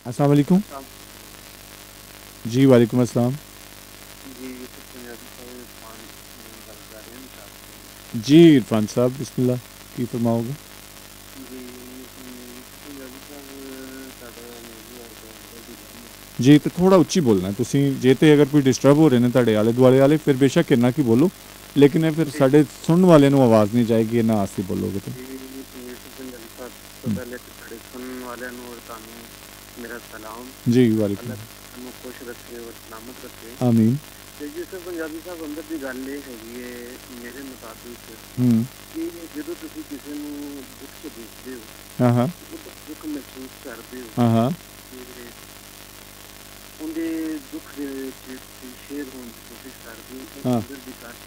अस्सलाम वालेकुम। अस्सलाम। जी वालेकुम अस्सलाम। जी यूसुफ पंजाबी साहब इरफान गल कर रहे हैं निशात से। जी इरफान साहब बिस्मिल्लाह की फरमाओगे। जी यूसुफ पंजाबी साहब साडा मौजू है तो अंदर दी गल है। जी तो थोड़ा उच्ची बोलना है तुसी जे ते अगर कोई डिस्टर्ब हो रहे ने ਤੁਹਾਡੇ आले दुआले वाले फिर बेशक इन्ना की बोलो लेकिन ये फिर ठीक साढ़े सुनने वाले ਨੂੰ आवाज़ नहीं जाएगी ना आसी बोलोगे तो। जी यूसुफ पंजाबी साहब तो पहले तो साडे सुनने वाले नु और तानू मेरा सलाम। जी वालेकुम। अल्लाह तानू खुश रखे और सलामत रखे। आमीन। ਤੇ यूसुफ पंजाबी साहब अंदर ਦੀ ਗੱਲ ਇਹ ਹੈਗੀ ਹੈ ਮੇਰੇ ਮੁਤਾਬਿਕ हम्म। ਕਿ ਜਦੋਂ ਤੁਸੀਂ ਕਿਸੇ ਨੂੰ ਦੁੱਖ 'ਚ ਦੇਖਦੇ ਹੋ हाँ हाँ ਉਹਦਾ ਦੁੱਖ ਮਹਿਸੂਸ ਕਰਦੇ ਹੋ हाँ हाँ ਤੇ ਉਹਦੇ ਦੁੱਖ ਦੇ ਵਿੱਚ ਤੁਸੀਂ ਸ਼ੇਅਰ ਹੋਣ ਦੀ ਕੋਸ਼ਿਸ਼ ਕਰਦੇ ਹੋ ਉਹ हाँ ਅੰਦਰ ਦੀ ਗੱਲ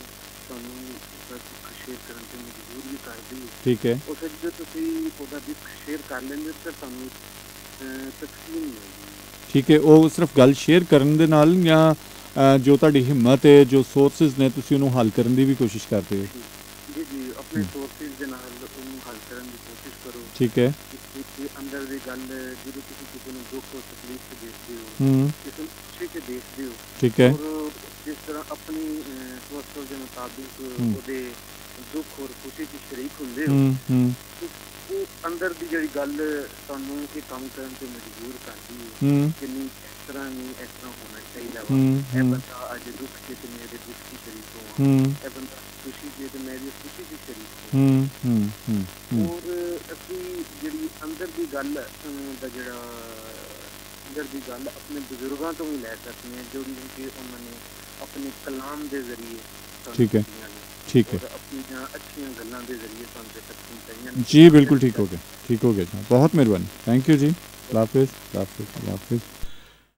ਤੁਹਾਨੂੰ ਉਹਦਾ ਦੁੱਖ ਸ਼ੇਅਰ ਕਰਨ ਤੇ ਮਜਬੂਰ ਵੀ ਕਰਦੀ ਹੈ। ठीक है। ਉਹ ਫਿਰ ਜੇ ਤੁਸੀਂ ਉਹਦਾ ਦੁੱਖ ਸ਼ੇਅਰ ਕਰ ਲੈਂਦੇ ਹੋ ਤਾਂ ਤੁਹਾਨੂੰ ਤਕਸੀਮ ਮਿਲਦੀ ਹੈ। ठीक है वो सिर्फ गल शेयर करन दे नाल या जो ਤੁਹਾਡੀ ਹਿੰਮਤ ਹੈ ਜੋ ਸੋਰਸਸ ਨੇ ਤੁਸੀਂ ਉਹਨੂੰ ਹੱਲ ਕਰਨ ਦੀ ਵੀ ਕੋਸ਼ਿਸ਼ ਕਰਦੇ ਹੋ। ਜੀ ਜੀ ਆਪਣੇ ਸੋਰਸਿਸ ਦੇ ਨਾਲ ਉਹਨੂੰ ਹੱਲ ਕਰਨ ਦੀ ਕੋਸ਼ਿਸ਼ ਕਰੋ। ठीक है। इसके अंदर ਦੀ ਗੱਲ ਜਦੋਂ ਤੁਸੀਂ ਕਿਸੇ ਨੂੰ ਦੁੱਖ ਔਰ ਤਕਲੀਫ 'ਚ ਦੇਖਦੇ ਹੋ हम्म। ਕਿਸੇ ਨੂੰ ਖੁਸ਼ੀ 'ਚ ਦੇਖਦੇ ਹੋ ठीक है। ਔਰ ਜਿਸ ਤਰ੍ਹਾਂ ਆਪਣੀ ਤਵੱਸਲ ਦੇ ਮੁਤਾਬਿਕ ਉਹਦੇ ਦੁੱਖ ਔਰ ਖੁਸ਼ੀ 'ਚ ਸ਼ਰੀਕ ਹੁੰਦੇ ਹੋ हम्म। ਉਹ ਅੰਦਰ ਦੀ ਜਿਹੜੀ ਗੱਲ ਤੁਹਾਨੂੰ ਇਹ ਕੰਮ ਕਰਨ ਤੇ ਮਜਬੂਰ ਕਰਦੀ ਹੈ हम्म। ਕਿ ਨਹੀਂ ਇਸ ਤਰ੍ਹਾਂ ਨਹੀਂ ਇਸ ਤਰ੍ਹਾਂ ਹੋਣਾ ਚਾਹੀਦਾ ਵਾ। ਇਹ हम्म। ਬੰਦਾ ਅੱਜ ਦੁੱਖ 'ਚ ਤੇ ਮੇਰੇ ਦੁੱਖ 'ਚ ਸ਼ਰੀਕ ਹੋਵਾਂ। हम्म। ਇਹ ਬੰਦਾ ਖੁਸ਼ੀ 'ਚ ਤੇ ਮੇਰੀ ਖੁਸ਼ੀ 'ਚ ਸ਼ਰੀਕ ਹੋਵਾਂ। हम्म। ਔਰ ਅਸੀਂ ਜਿਹੜੀ ਅੰਦਰ ਦੀ ਗੱਲ ਦਾ ਜਿਹੜਾ ਅੰਦਰ ਦੀ ਗੱਲ ਆਪਣੇ ਬਜ਼ੁਰਗਾਂ ਤੋਂ ਵੀ ਲੈ ਸਕਦੇ ਹਾਂ ਜਿਹੜੀ ਕਿ ਉਹਨਾਂ ਨੇ ਆਪਣੇ ਕਲਾਮ ਦੇ ਜ਼ਰੀਏ ਸਾਨੂੰ ठीक है। ਦਿੱਤੀਆਂ ਨੇ ठीक है। ਔਰ ਆਪਣੀਆਂ ਅੱਛੀਆਂ ਗੱਲਾਂ ਦੇ ਜ਼ਰੀਏ ਸਾਨੂੰ ਤੱਕ ਪਹੁੰਚਾਈਆਂ ਨੇ। जी बिल्कुल ठीक हो गया जी बहुत मेहरबानी थैंक यू जी। अल्लाह हाफिज़ अल्लाह हाफिज़ अल्लाह हाफिज़।